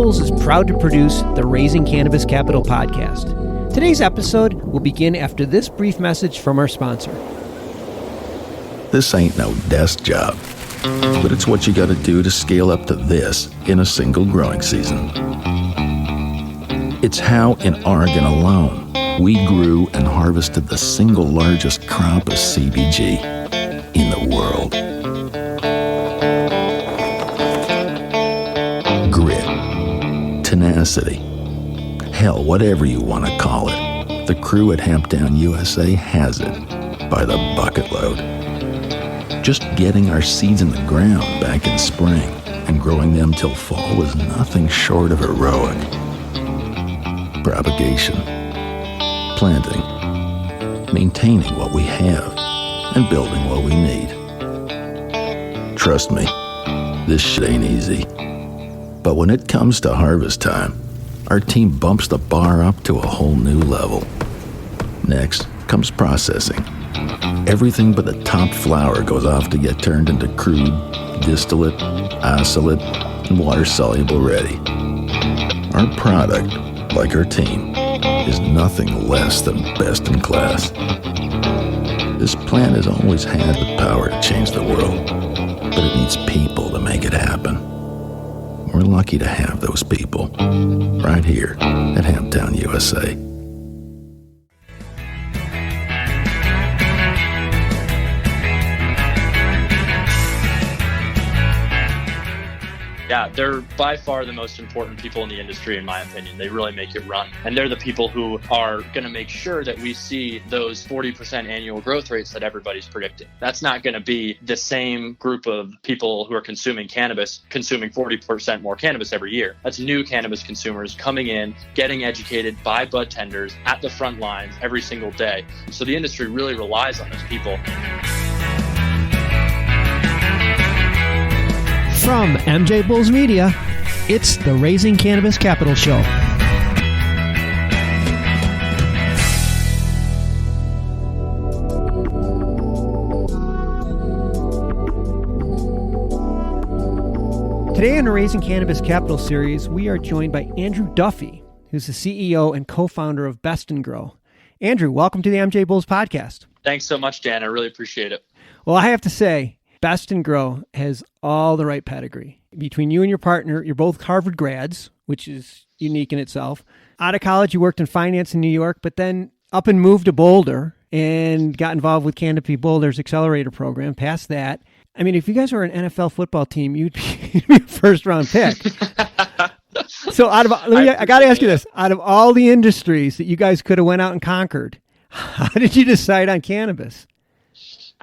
MJBulls is proud to produce the Raising Cannabis Capital podcast. Today's episode will begin after this brief message from our sponsor. This ain't no desk job, but it's what you got to do to scale up to this in a single growing season. It's how in Oregon alone, we grew and harvested the single largest crop of CBG in the world. Grit, tenacity, hell, whatever you want to call it. The crew at Hamptown USA has it by the bucket load. Just getting our seeds in the ground back in spring and growing them till fall was nothing short of heroic. Propagation, planting, maintaining what we have, and building what we need. Trust me, this shit ain't easy. But when it comes to harvest time, our team bumps the bar up to a whole new level. Next comes processing. Everything but the top flower goes off to get turned into crude, distillate, isolate, and water-soluble ready. Our product, like our team, is nothing less than best in class. This plant has always had the power to change the world, but it needs people to make it happen. We're lucky to have those people right here at Hamptown USA. Yeah, they're by far the most important people in the industry, in my opinion. They really make it run. And they're the people who are going to make sure that we see those 40% annual growth rates that everybody's predicting. That's not going to be the same group of people who are consuming cannabis, consuming 40% more cannabis every year. That's new cannabis consumers coming in, getting educated by bud tenders at the front lines every single day. So the industry really relies on those people. From MJBulls Media, it's the Raising Cannabis Capital Show. Today on the Raising Cannabis Capital series, we are joined by Andrew Duffy, who's the CEO and co-founder of Best & Grow. Andrew, welcome to the MJBulls Podcast. Thanks so much, Dan. I really appreciate it. Well, I have to say, Best & Grow has all the right pedigree. Between you and your partner, you're both Harvard grads, which is unique in itself. Out of college, you worked in finance in New York, but then up and moved to Boulder and got involved with Canopy Boulder's accelerator program. Past that, I mean, if you guys were an NFL football team, you'd be a first-round pick. So I got to ask you this. Out of all the industries that you guys could have went out and conquered, how did you decide on cannabis?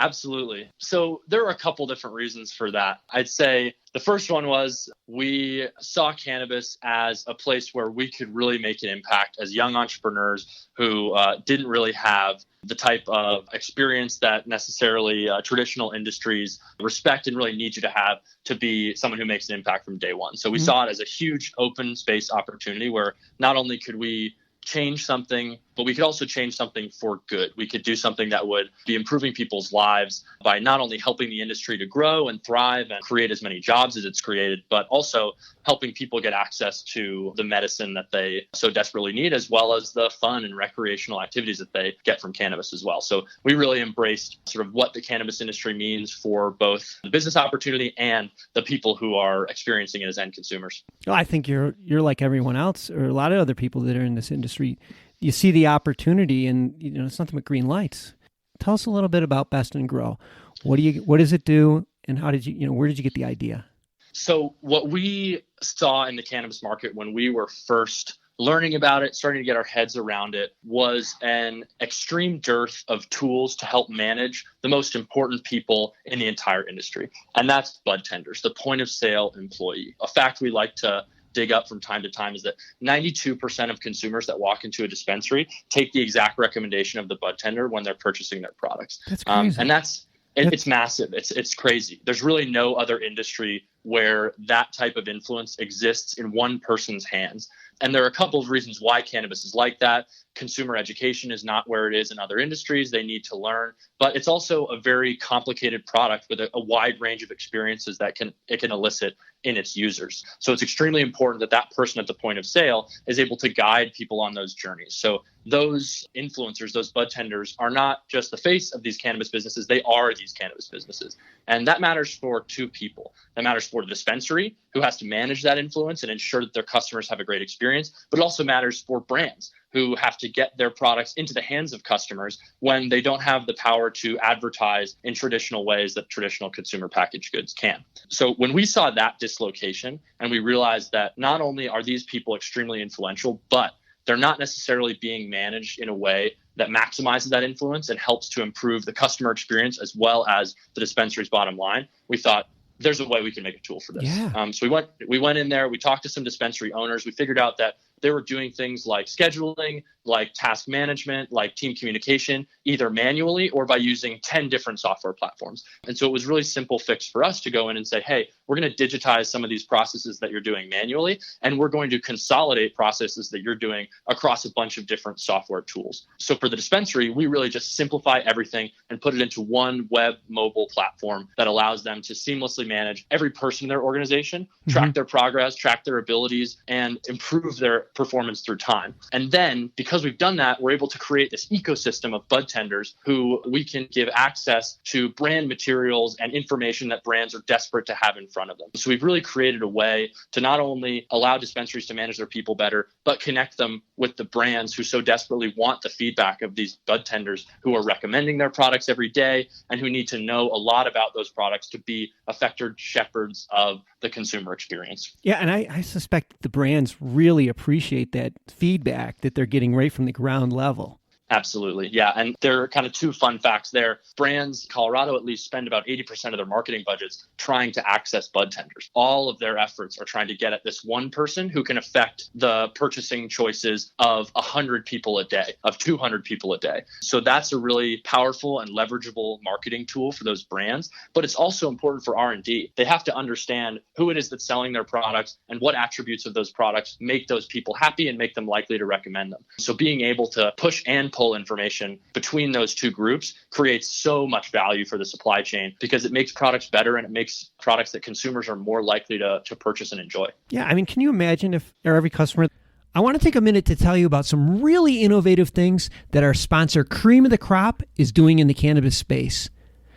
Absolutely. So there are a couple different reasons for that. I'd say the first one was we saw cannabis as a place where we could really make an impact as young entrepreneurs who didn't really have the type of experience that necessarily traditional industries respect and really need you to have to be someone who makes an impact from day one. So we saw it as a huge open space opportunity where not only could we change something, but we could also change something for good. We could do something that would be improving people's lives by not only helping the industry to grow and thrive and create as many jobs as it's created, but also helping people get access to the medicine that they so desperately need, as well as the fun and recreational activities that they get from cannabis as well. So we really embraced sort of what the cannabis industry means for both the business opportunity and the people who are experiencing it as end consumers. Well, I think you're like everyone else, or a lot of other people that are in this industry. You see the opportunity, and it's nothing but green lights. Tell us a little bit about Best & Grow. What does it do, and how did where did you get the idea? So what we saw in the cannabis market when we were first learning about it, starting to get our heads around it, was an extreme dearth of tools to help manage the most important people in the entire industry. And that's bud tenders, the point of sale employee. A fact we like to dig up from time to time is that 92% of consumers that walk into a dispensary take the exact recommendation of the bud tender when they're purchasing their products. That's crazy. And it's massive. It's crazy. There's really no other industry where that type of influence exists in one person's hands And there are a couple of reasons why cannabis is like that. Consumer education is not where it is in other industries. They need to learn, but it's also a very complicated product with a wide range of experiences that it can elicit in its users. So it's extremely important that that person at the point of sale is able to guide people on those journeys. So those influencers, those bud tenders, are not just the face of these cannabis businesses, they are these cannabis businesses. And that matters for two people. That matters for the dispensary, who has to manage that influence and ensure that their customers have a great experience, but it also matters for brands who have to get their products into the hands of customers when they don't have the power to advertise in traditional ways that traditional consumer packaged goods can. So when we saw that dislocation and we realized that not only are these people extremely influential, but they're not necessarily being managed in a way that maximizes that influence and helps to improve the customer experience as well as the dispensary's bottom line, we thought there's a way we can make a tool for this. Yeah. So we went in there, we talked to some dispensary owners, we figured out that they were doing things like scheduling, like task management, like team communication, either manually or by using 10 different software platforms. And so it was really simple fix for us to go in and say, hey, we're going to digitize some of these processes that you're doing manually, and we're going to consolidate processes that you're doing across a bunch of different software tools. So for the dispensary, we really just simplify everything and put it into one web mobile platform that allows them to seamlessly manage every person in their organization, track their progress, track their abilities, and improve their performance through time. And then because we've done that, we're able to create this ecosystem of bud tenders who we can give access to brand materials and information that brands are desperate to have in front of them. So we've really created a way to not only allow dispensaries to manage their people better, but connect them with the brands who so desperately want the feedback of these bud tenders who are recommending their products every day and who need to know a lot about those products to be effective shepherds of the consumer experience. Yeah, and I suspect the brands really appreciate that feedback that they're getting right from the ground level. Absolutely. Yeah. And there are kind of two fun facts there. Brands, Colorado at least, spend about 80% of their marketing budgets trying to access bud tenders. All of their efforts are trying to get at this one person who can affect the purchasing choices of 100 people a day, of 200 people a day. So that's a really powerful and leverageable marketing tool for those brands. But it's also important for R&D. They have to understand who it is that's selling their products and what attributes of those products make those people happy and make them likely to recommend them. So being able to push and pull information between those two groups creates so much value for the supply chain because it makes products better and it makes products that consumers are more likely to purchase and enjoy. Yeah, I mean, can you imagine if every customer... I want to take a minute to tell you about some really innovative things that our sponsor, Cream of the Crop, is doing in the cannabis space.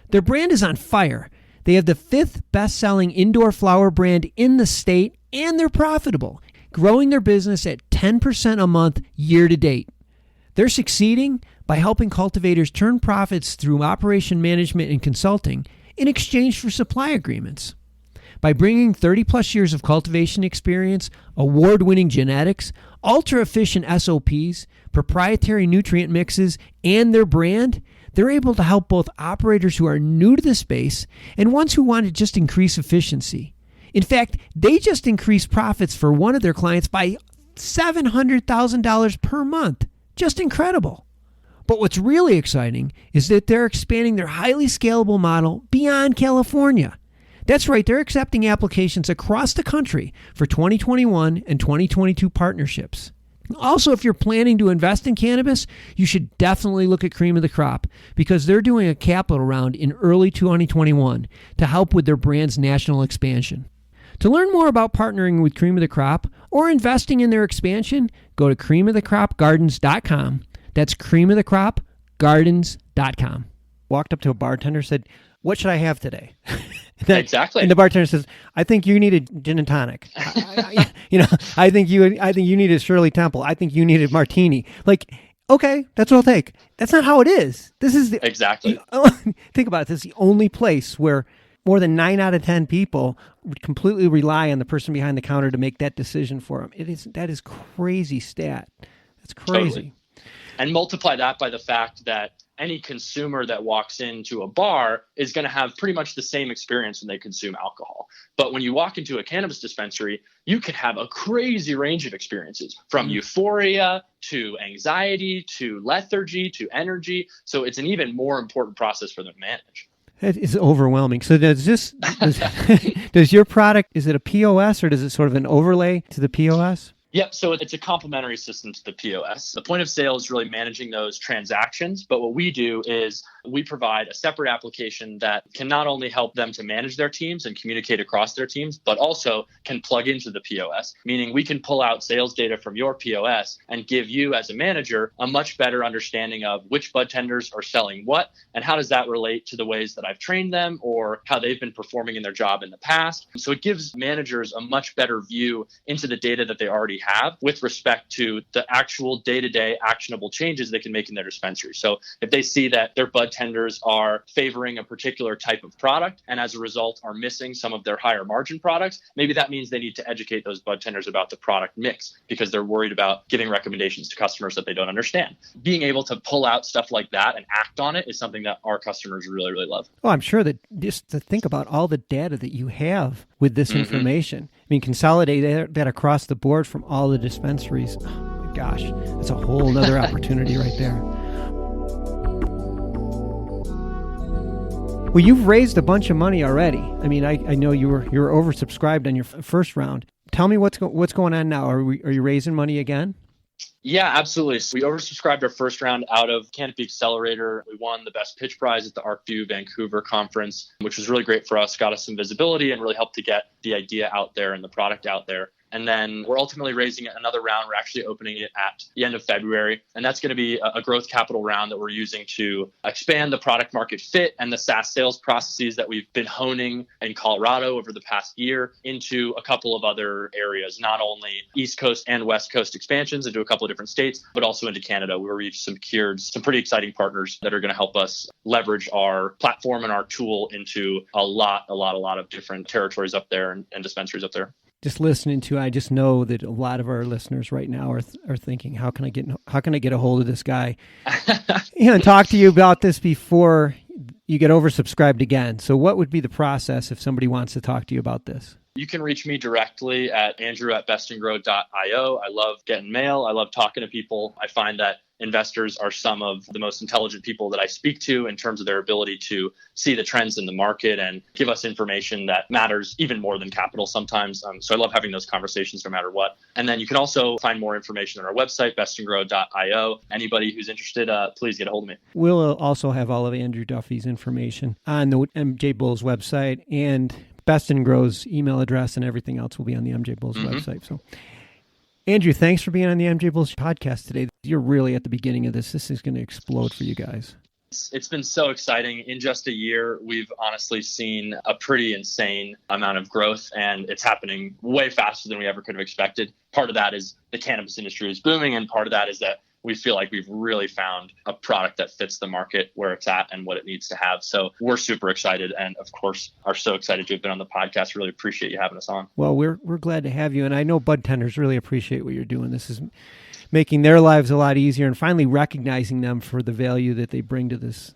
Their brand is on fire. They have the 5th best-selling indoor flower brand in the state, and they're profitable, growing their business at 10% a month year to date. They're succeeding by helping cultivators turn profits through operation management and consulting in exchange for supply agreements. By bringing 30-plus years of cultivation experience, award-winning genetics, ultra-efficient SOPs, proprietary nutrient mixes, and their brand, they're able to help both operators who are new to the space and ones who want to just increase efficiency. In fact, they just increased profits for one of their clients by $700,000 per month. Just incredible. But what's really exciting is that they're expanding their highly scalable model beyond California. That's right, they're accepting applications across the country for 2021 and 2022 partnerships. Also, if you're planning to invest in cannabis, you should definitely look at Cream of the Crop because they're doing a capital round in early 2021 to help with their brand's national expansion. To learn more about partnering with Cream of the Crop or investing in their expansion, go to creamofthecropgardens.com. That's creamofthecropgardens.com. Walked up to a bartender, said, "What should I have today?" Exactly. And the bartender says, "I think you need a gin and tonic. I think you need a Shirley Temple. I think you need a martini." Like, okay, that's what I'll take. That's not how it is. This is exactly. Think about it. This is the only place where more than 9 out of 10 people would completely rely on the person behind the counter to make that decision for them. That is crazy stat. That's crazy. Totally. And multiply that by the fact that any consumer that walks into a bar is going to have pretty much the same experience when they consume alcohol. But when you walk into a cannabis dispensary, you can have a crazy range of experiences from euphoria to anxiety to lethargy to energy. So it's an even more important process for them to manage. It is overwhelming. So does your product, is it a POS or does it sort of an overlay to the POS? Yep. So it's a complementary system to the POS. The point of sale is really managing those transactions. But what we do is we provide a separate application that can not only help them to manage their teams and communicate across their teams, but also can plug into the POS, meaning we can pull out sales data from your POS and give you as a manager a much better understanding of which bud tenders are selling what and how does that relate to the ways that I've trained them or how they've been performing in their job in the past. So it gives managers a much better view into the data that they already have with respect to the actual day-to-day actionable changes they can make in their dispensary. So if they see that their bud tenders are favoring a particular type of product and as a result are missing some of their higher margin products, maybe that means they need to educate those bud tenders about the product mix because they're worried about giving recommendations to customers that they don't understand. Being able to pull out stuff like that and act on it is something that our customers really, really love. Oh, I'm sure that just to think about all the data that you have with this information. I mean, consolidate that across the board from all the dispensaries. Oh my gosh, that's a whole nother opportunity right there. Well, you've raised a bunch of money already. I mean, I know you were oversubscribed on your first round. Tell me what's going on now. Are you raising money again? Yeah, absolutely. So we oversubscribed our first round out of Cannabis Accelerator. We won the best pitch prize at the ArcView Vancouver conference, which was really great for us, got us some visibility and really helped to get the idea out there and the product out there. And then we're ultimately raising another round. We're actually opening it at the end of February. And that's going to be a growth capital round that we're using to expand the product market fit and the SaaS sales processes that we've been honing in Colorado over the past year into a couple of other areas, not only East Coast and West Coast expansions into a couple of different states, but also into Canada, where we've secured some pretty exciting partners that are going to help us leverage our platform and our tool into a lot of different territories up there and dispensaries up there. Just listening to, I just know that a lot of our listeners right now are thinking, how can I get a hold of this guy? And talk to you about this before you get oversubscribed again. So what would be the process if somebody wants to talk to you about this? You can reach me directly at andrew@bestandgrow.io. I love getting mail. I love talking to people. I find that investors are some of the most intelligent people that I speak to in terms of their ability to see the trends in the market and give us information that matters even more than capital sometimes. So I love having those conversations no matter what. And then you can also find more information on our website, bestandgrow.io. Anybody who's interested, please get a hold of me. We'll also have all of Andrew Duffy's information on the MJBulls website, and Best and Grow's email address and everything else will be on the MJBulls website. So, Andrew, thanks for being on the MJBulls podcast today. You're really at the beginning of this. This is going to explode for you guys. It's been so exciting. In just a year, we've honestly seen a pretty insane amount of growth, and it's happening way faster than we ever could have expected. Part of that is the cannabis industry is booming, and part of that is that we feel like we've really found a product that fits the market where it's at and what it needs to have. So we're super excited, and of course are so excited to have been on the podcast. Really appreciate you having us on. Well, we're glad to have you, and I know bud tenders really appreciate what you're doing. This is making their lives a lot easier and finally recognizing them for the value that they bring to this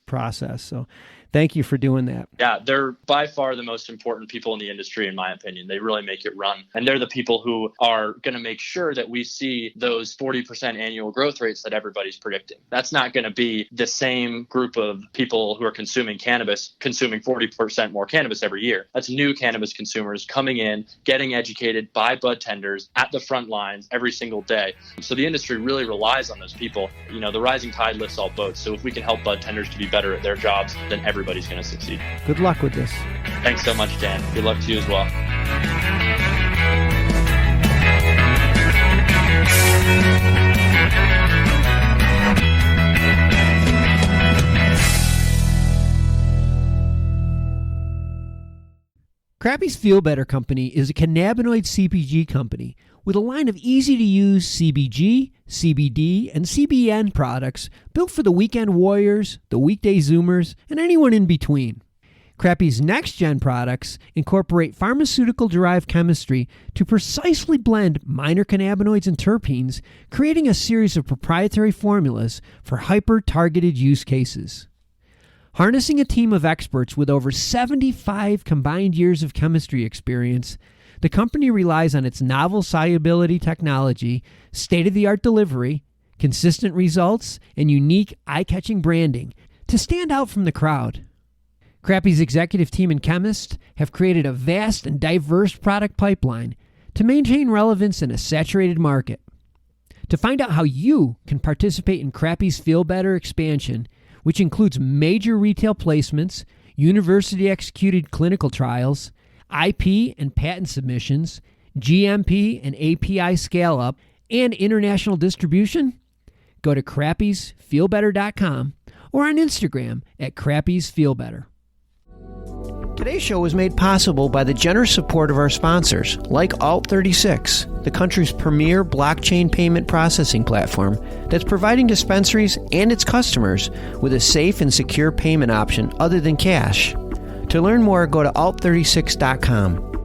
process. So thank you for doing that. Yeah, they're by far the most important people in the industry, in my opinion. They really make it run. And they're the people who are going to make sure that we see those 40% annual growth rates that everybody's predicting. That's not going to be the same group of people who are consuming cannabis, consuming 40% more cannabis every year. That's new cannabis consumers coming in, getting educated by bud tenders at the front lines every single day. So the industry really relies on those people. You know, the rising tide lifts all boats. So if we can help bud tenders to be better at their jobs, then everybody's going to succeed. Good luck with this. Thanks so much, Dan. Good luck to you as well. Crappy's Feel Better Company is a cannabinoid CPG company with a line of easy-to-use CBG, CBD, and CBN products built for the weekend warriors, the weekday Zoomers, and anyone in between. Crappy's next-gen products incorporate pharmaceutical-derived chemistry to precisely blend minor cannabinoids and terpenes, creating a series of proprietary formulas for hyper-targeted use cases. Harnessing a team of experts with over 75 combined years of chemistry experience, the company relies on its novel solubility technology, state-of-the-art delivery, consistent results, and unique eye-catching branding to stand out from the crowd. Crappy's executive team and chemists have created a vast and diverse product pipeline to maintain relevance in a saturated market. To find out how you can participate in Crappie's Feel Better expansion, which includes major retail placements, university-executed clinical trials, IP and patent submissions, GMP and API scale-up, and international distribution, go to crappiesfeelbetter.com or on Instagram at crappiesfeelbetter. Today's show was made possible by the generous support of our sponsors, like Alt36, the country's premier blockchain payment processing platform that's providing dispensaries and its customers with a safe and secure payment option other than cash. To learn more, go to alt36.com.